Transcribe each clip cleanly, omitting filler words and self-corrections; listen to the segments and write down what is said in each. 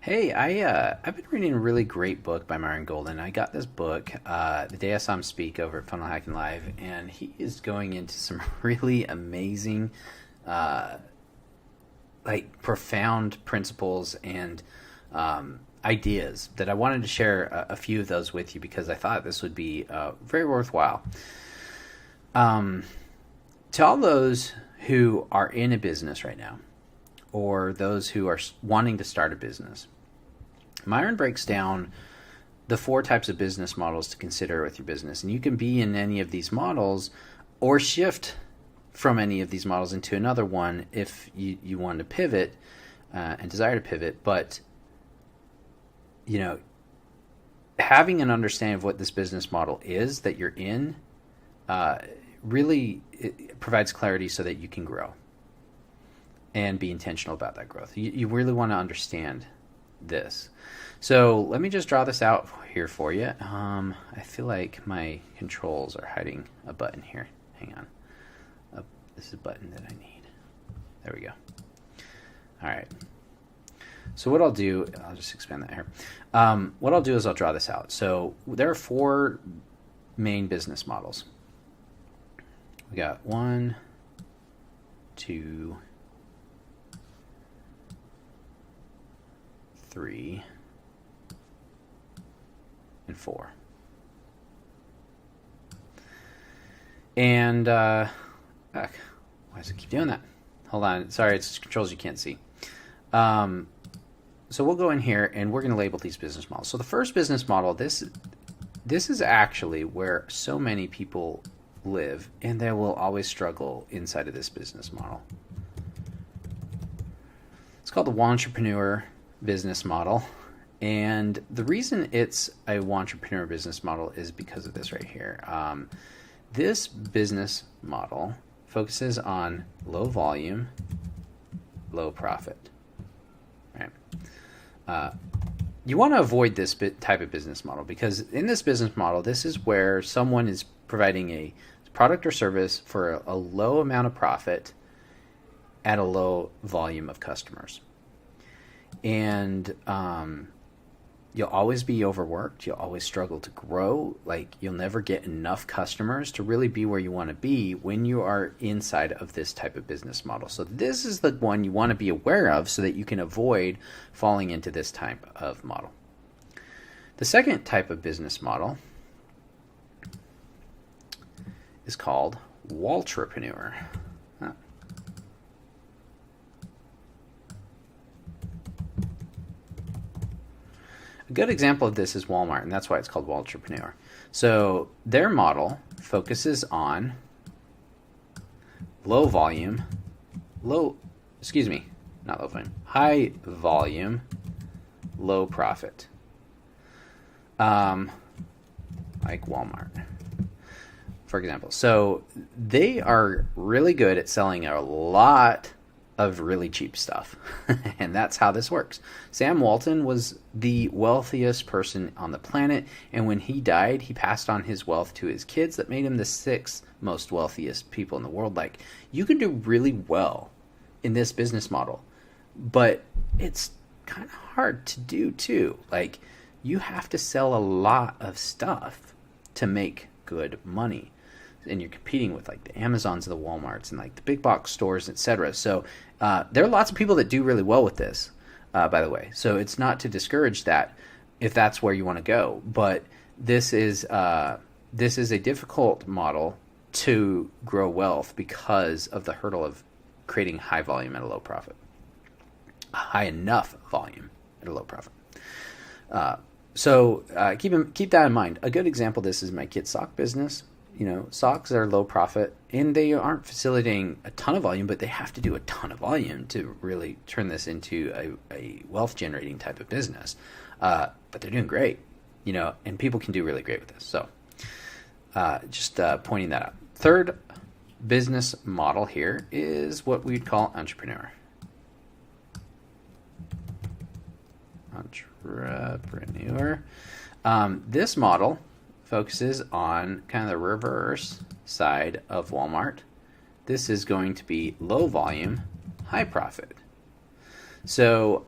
Hey, I've been reading a really great book by Myron Golden. I got this book the day I saw him speak over at Funnel Hacking Live, and he is going into some really amazing, uh, like profound principles and ideas that I wanted to share a few of those with you because I thought this would be very worthwhile. Um, to all those who are in a business right now, or those who are wanting to start a business, Myron breaks down the four types of business models to consider with your business. And you can be in any of these models or shift from any of these models into another one if you want to pivot and desire to pivot. But, you know, having an understanding of what this business model is that you're in uh, really it provides clarity so that you can grow and be intentional about that growth. You really want to understand this. So let me just draw this out here for you. I feel like my controls are hiding a button here. Hang on. This is a button that I need. There we go. All right. So what I'll do, I'll just expand that here. What I'll do is I'll draw this out. So there are four main business models. We got 1, 2, 3, and 4. And why does it keep doing that? Hold on. Sorry, it's controls you can't see. So we'll go in here and we're going to label these business models. So the first business model, this is actually where so many people live, and they will always struggle inside of this business model. It's called the waltrapreneur business model. And the reason it's a waltrapreneur business model is because of this right here. This business model focuses on low volume, low profit. Right? You want to avoid this type of business model because in this business model, this is where someone is providing a product or service for a low amount of profit at a low volume of customers. And you'll always be overworked. You'll always struggle to grow. Like, you'll never get enough customers to really be where you want to be when you are inside of this type of business model. So this is the one you want to be aware of so that you can avoid falling into this type of model. The second type of business model is called waltrapreneur. A good example of this is Walmart, and that's why it's called waltrapreneur. So their model focuses on high volume, low profit. Like Walmart, for example. So they are really good at selling a lot of really cheap stuff. And that's how this works. Sam Walton was the wealthiest person on the planet, and when he died, he passed on his wealth to his kids. That made him the sixth most wealthiest people in the world. Like, you can do really well in this business model, but it's kind of hard to do too. Like, you have to sell a lot of stuff to make good money. And you're competing with like the Amazons and the Walmarts and like the big box stores, etc. So there are lots of people that do really well with this, by the way. So it's not to discourage that if that's where you want to go. But this is a difficult model to grow wealth because of the hurdle of creating high volume at a low profit, high enough volume at a low profit. So keep that in mind. A good example of this is my kids' sock business. You know, socks are low profit, and they aren't facilitating a ton of volume, but they have to do a ton of volume to really turn this into a wealth-generating type of business. But they're doing great, you know, and people can do really great with this. So just pointing that out. Third business model here is what we'd call entrepreneur. This model focuses on kind of the reverse side of Walmart. This is going to be low volume, high profit. So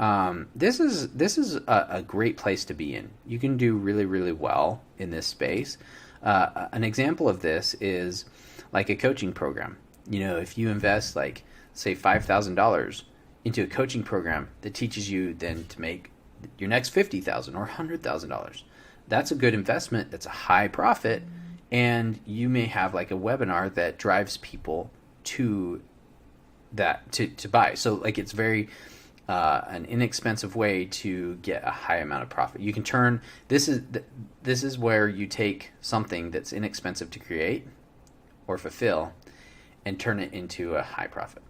this is a great place to be in. You can do really, really well in this space. An example of this is like a coaching program. If you invest like say $5,000 into a coaching program that teaches you then to make your next $50,000 or $100,000, that's a good investment. That's a high profit, and you may have like a webinar that drives people to that to buy. So like it's very an inexpensive way to get a high amount of profit. You can turn this is where you take something that's inexpensive to create or fulfill and turn it into a high profit.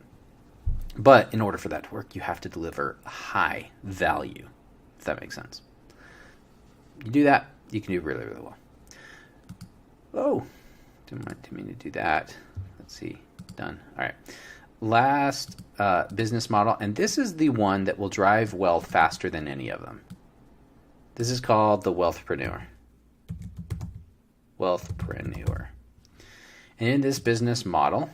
But in order for that to work, you have to deliver a high value, if that makes sense. You do that, you can do really, really well. Oh, didn't mean to do that. Let's see, done. All right. Last business model, and this is the one that will drive wealth faster than any of them. This is called the wealthpreneur. Wealthpreneur. And in this business model,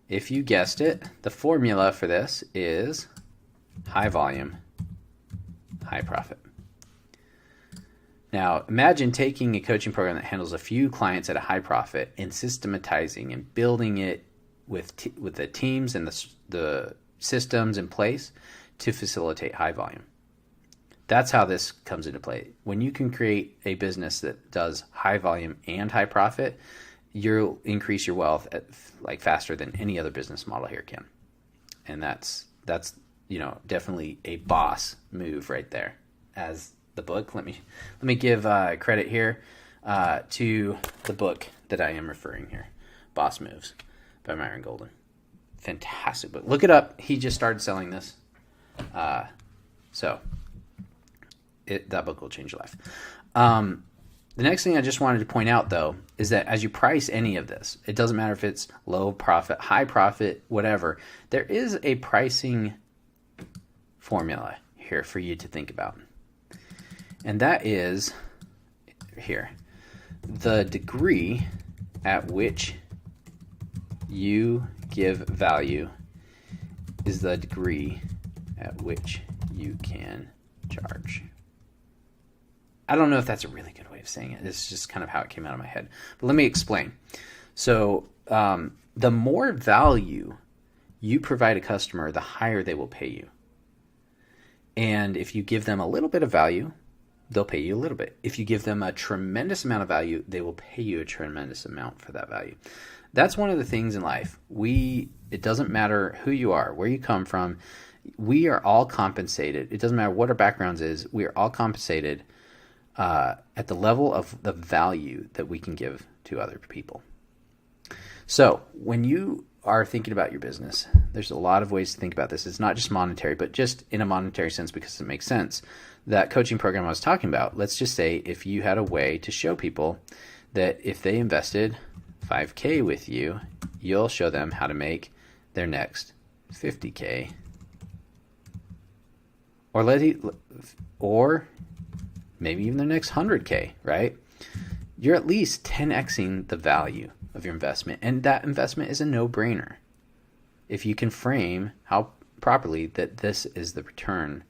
if you guessed it, the formula for this is high volume, high profit. Now, imagine taking a coaching program that handles a few clients at a high profit and systematizing and building it with the teams and the systems in place to facilitate high volume. That's how this comes into play. When you can create a business that does high volume and high profit, you'll increase your wealth at like faster than any other business model here can. And that's definitely a boss move right there. As the book, let me give credit here to the book that I am referring here, Boss Moves by Myron Golden. Fantastic book. Look it up. He just started selling this. So that book will change your life. The next thing I just wanted to point out, though, is that as you price any of this, it doesn't matter if it's low profit, high profit, whatever, there is a pricing formula here for you to think about. And that is here. The degree at which you give value is the degree at which you can charge. I don't know if that's a really good way of saying it. It's just kind of how it came out of my head. But let me explain. So the more value you provide a customer, the higher they will pay you. And if you give them a little bit of value, they'll pay you a little bit. If you give them a tremendous amount of value, they will pay you a tremendous amount for that value. That's one of the things in life. It doesn't matter who you are, where you come from. We are all compensated. It doesn't matter what our backgrounds is. We are all compensated at the level of the value that we can give to other people. So when you are thinking about your business, there's a lot of ways to think about this. It's not just monetary, but just in a monetary sense because it makes sense. That coaching program I was talking about, let's just say if you had a way to show people that if they invested $5K with you, you'll show them how to make their next $50K. Or maybe even their next $100K, right? You're at least 10xing the value of your investment, and that investment is a no-brainer if you can frame how properly that this is the return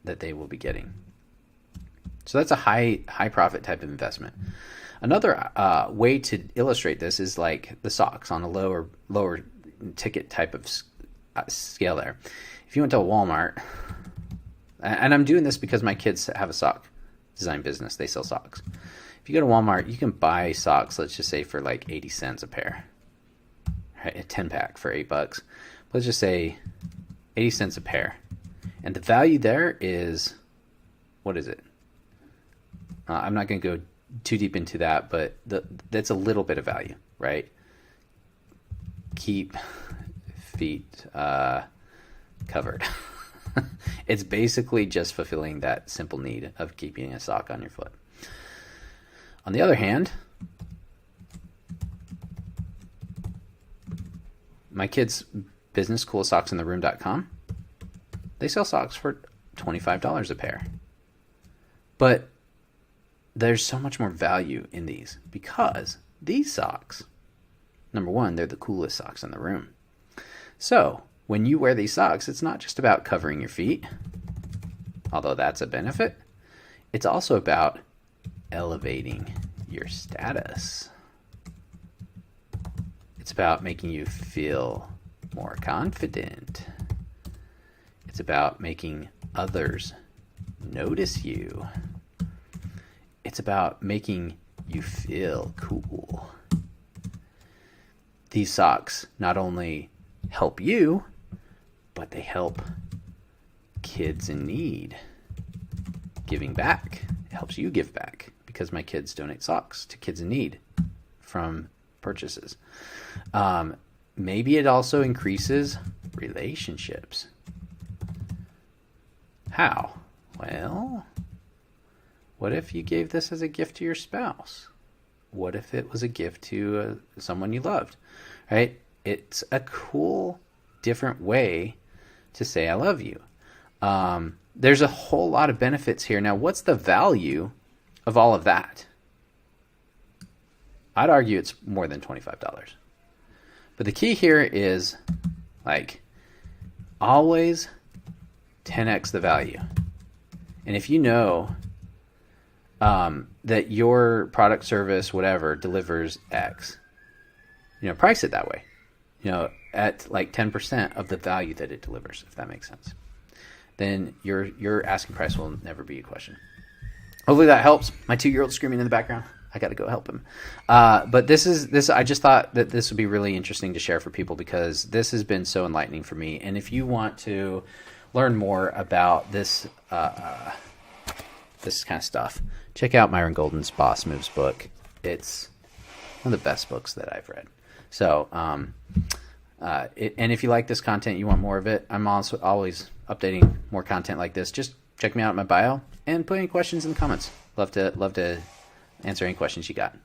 that they will be getting. So that's a high profit type of investment. Another way to illustrate this is like the socks on a lower ticket type of scale there. If you went to a Walmart, and I'm doing this because my kids have a sock design business. They sell socks. If you go to Walmart, you can buy socks, let's just say for like 80 cents a pair. Right? A 10-pack for $8. Let's just say 80 cents a pair. And the value there is, what is it? I'm not going to go too deep into that, but that's a little bit of value, right? Keep feet covered. It's basically just fulfilling that simple need of keeping a sock on your foot. On the other hand, my kids' business, coolsocksintheroom.com, they sell socks for $25 a pair. But there's so much more value in these because these socks, number one, they're the coolest socks in the room. So when you wear these socks, it's not just about covering your feet, although that's a benefit. It's also about elevating your status. It's about making you feel more confident. It's about making others notice you. It's about making you feel cool. These socks not only help you, but they help kids in need. Giving back. It helps you give back because my kids donate socks to kids in need from purchases. Maybe it also increases relationships. How? Well, what if you gave this as a gift to your spouse? What if it was a gift to someone you loved? Right? It's a cool, different way to say I love you. There's a whole lot of benefits here. Now, what's the value of all of that? I'd argue it's more than $25. But the key here is, like, always 10x the value. And if you know that your product, service, whatever, delivers X, price it that way. At like 10% of the value that it delivers, if that makes sense. Then your asking price will never be a question. Hopefully that helps. My 2-year-old screaming in the background. I got to go help him. But this. I just thought that this would be really interesting to share for people because this has been so enlightening for me. And if you want to learn more about this this kind of stuff, check out Myron Golden's Boss Moves book. It's one of the best books that I've read. So, and if you like this content, you want more of it, I'm also always updating more content like this. Just check me out in my bio and put any questions in the comments. Love to answer any questions you got.